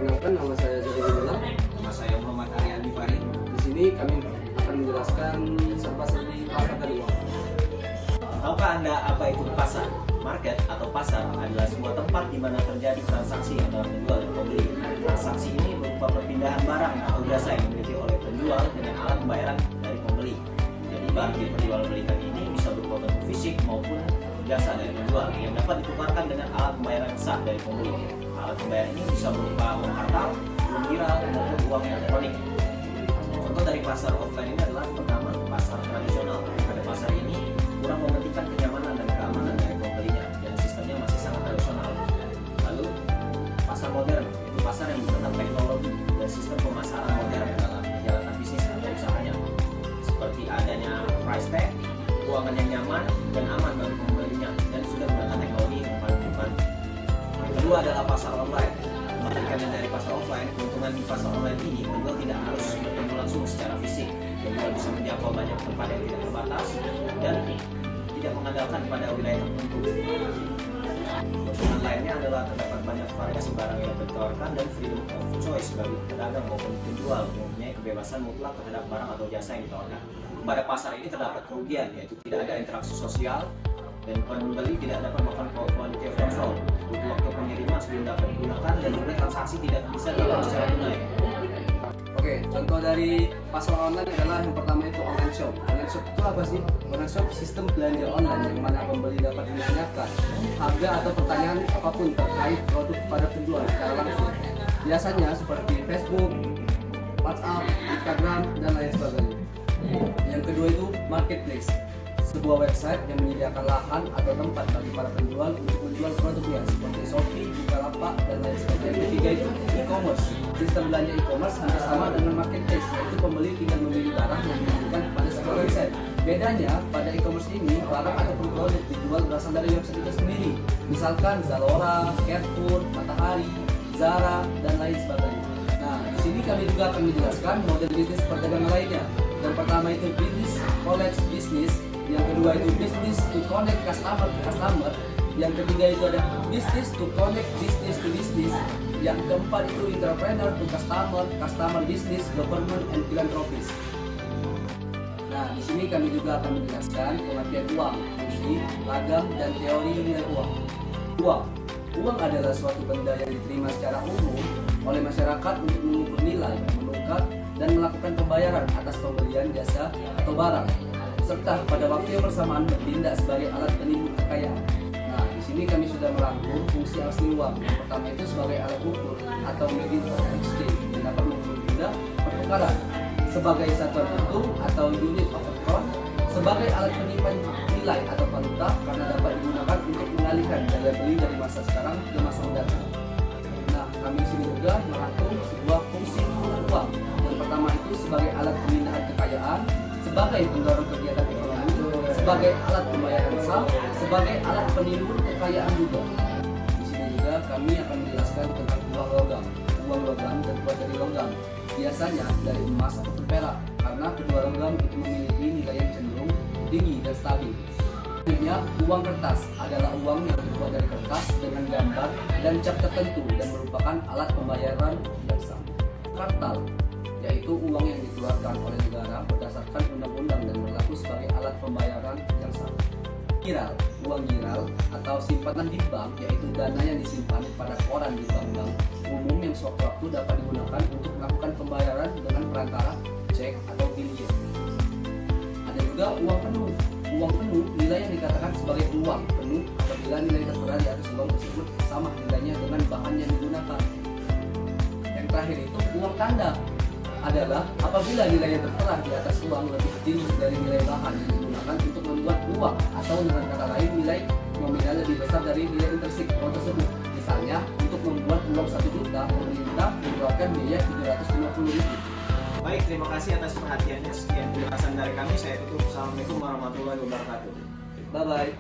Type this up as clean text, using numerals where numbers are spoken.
Perkenalkan, nama saya Zaki Gumilang. Nama saya Muhammad Ariandi Farid. Di sini kami akan menjelaskan serba-serbi pasar dari uang. Tahukah Anda apa itu pasar? Market atau pasar adalah sebuah tempat di mana terjadi transaksi antara penjual dan pembeli. Transaksi ini berupa perpindahan barang atau jasa yang dimiliki oleh penjual dengan alat pembayaran dari pembeli. Jadi barang yang diperjualbelikan ini bisa berupa bentuk fisik maupun jasa dari penjual yang dapat ditukarkan dengan alat pembayaran sah dari pembeli. Alat pembayaran ini bisa berupa uang kartal, uang viral, maupun uang elektronik. Contoh dari pasar offline ini adalah pertama, pasar tradisional. Pada pasar ini kurang mementingkan kenyamanan dan keamanan dari pembelinya dan sistemnya masih sangat tradisional. Lalu pasar modern, itu pasar yang menggunakan teknologi dan sistem pemasaran modern dalam menjalankan bisnis atau usahanya, seperti adanya price tag, keuangan yang nyaman dan aman bagi pembelinya, dan sudah menggunakan teknologi yang paling depan. Yang kedua adalah pasar online. Kebalikannya dari pasar offline, keuntungan di pasar online ini penjual tidak harus bertemu langsung secara fisik. Penjual bisa menjangkau banyak tempat yang tidak terbatas dan tidak mengandalkan pada wilayah tertentu. Keuntungan lainnya adalah terdapat banyak variasi barang yang ditawarkan dan freedom of choice bagi pedagang maupun penjual yang mempunyai kebebasan mutlak terhadap barang atau jasa yang ditawarkan. Pada pasar ini terdapat kerugian, yaitu tidak ada interaksi sosial dan pembeli tidak dapat melakukan quality of control. Butuh waktu pengiriman sebelum dapat digunakan dan juga transaksi tidak bisa dilakukan secara tunai. Oke, contoh dari pasar online adalah yang pertama itu online shop. Online shop itu apa sih? Online shop sistem belanja online yang mana pembeli dapat menanyakan harga atau pertanyaan apapun terkait produk pada penjual secara langsung. Biasanya seperti Facebook, WhatsApp, Instagram, dan lain sebagainya. Yang kedua itu marketplace, sebuah website yang menyediakan lahan atau tempat bagi para penjual untuk menjual produknya seperti Shopee, Bukalapak, dan lain sebagainya. Yang ketiga itu e-commerce. Sistem belanja e-commerce hampir sama dengan marketplace, yaitu pembeli tinggal memilih barang yang diinginkan pada sebuah website. Bedanya pada e-commerce ini barang ataupun produk dijual berasal dari website itu sendiri. Misalkan Zalora, Carrefour, Matahari, Zara, dan lain sebagainya. Nah, di sini kami juga akan menjelaskan model bisnis perdagangan lainnya. Yang pertama itu business collect business, yang kedua itu business to connect customer to customer, yang ketiga itu ada business to connect business to business, yang keempat itu entrepreneur to customer, customer business, government, and philanthropist. Nah, di sini kami juga akan menjelaskan pengertian uang, fungsi, ragam, dan teori nilai uang. Uang adalah suatu benda yang diterima secara umum oleh masyarakat untuk mengukur nilai, menukar, dan melakukan pembayaran atas pembelian jasa atau barang, serta pada waktu yang bersamaan bertindak sebagai alat penimbun kekayaan. Nah, di sini kami sudah merangkum fungsi asli uang. Yang pertama itu sebagai alat ukur atau medium of exchange yang dapat mempermudah pertukaran, sebagai satuan hitung atau unit of account, sebagai alat penyimpan nilai atau valuta karena dapat digunakan untuk mengalihkan daya beli dari masa sekarang ke masa mendatang. Nah, kami di sini juga merangkum sebuah fungsi penggunaan uang. Yang pertama itu sebagai alat pemindahan kekayaan, sebagai pendorong kegiatan ekonomi, sebagai alat pembayaran sah, sebagai alat penimbun kekayaan juga. Di sini juga kami akan menjelaskan tentang uang logam. Uang logam terbuat dari logam, biasanya dari emas atau perak, karena kedua logam itu memiliki nilai yang cenderung tinggi dan stabil. Selanjutnya, uang kertas adalah uang yang terbuat dari kertas dengan gambar dan cap tertentu dan merupakan alat pembayaran yang sah. Kartal yaitu uang yang dikeluarkan oleh negara berdasarkan undang-undang dan berlaku sebagai alat pembayaran yang sah. Giral, uang giral atau simpanan di bank yaitu dana yang disimpan pada koran di bank-bank umum yang sewaktu-waktu dapat digunakan untuk melakukan pembayaran dengan perantara cek atau biliar. Ada juga uang penuh. Uang penuh nilai yang dikatakan sebagai uang penuh apabila nilai tertera di atas uang tersebut sama nilainya dengan bahan yang digunakan. Yang terakhir itu uang tanda adalah apabila nilai yang tertera di atas uang lebih kecil dari nilai bahan yang digunakan untuk membuat uang, atau dengan kata lain nilai nominal lebih besar dari nilai intrinsik uang tersebut. Misalnya untuk membuat uang 1 juta, pemerintah mengeluarkan biaya 750.000. Baik, terima kasih atas perhatiannya. Sekian penjelasan dari kami. Saya tutup. Assalamualaikum warahmatullahi wabarakatuh. Bye bye.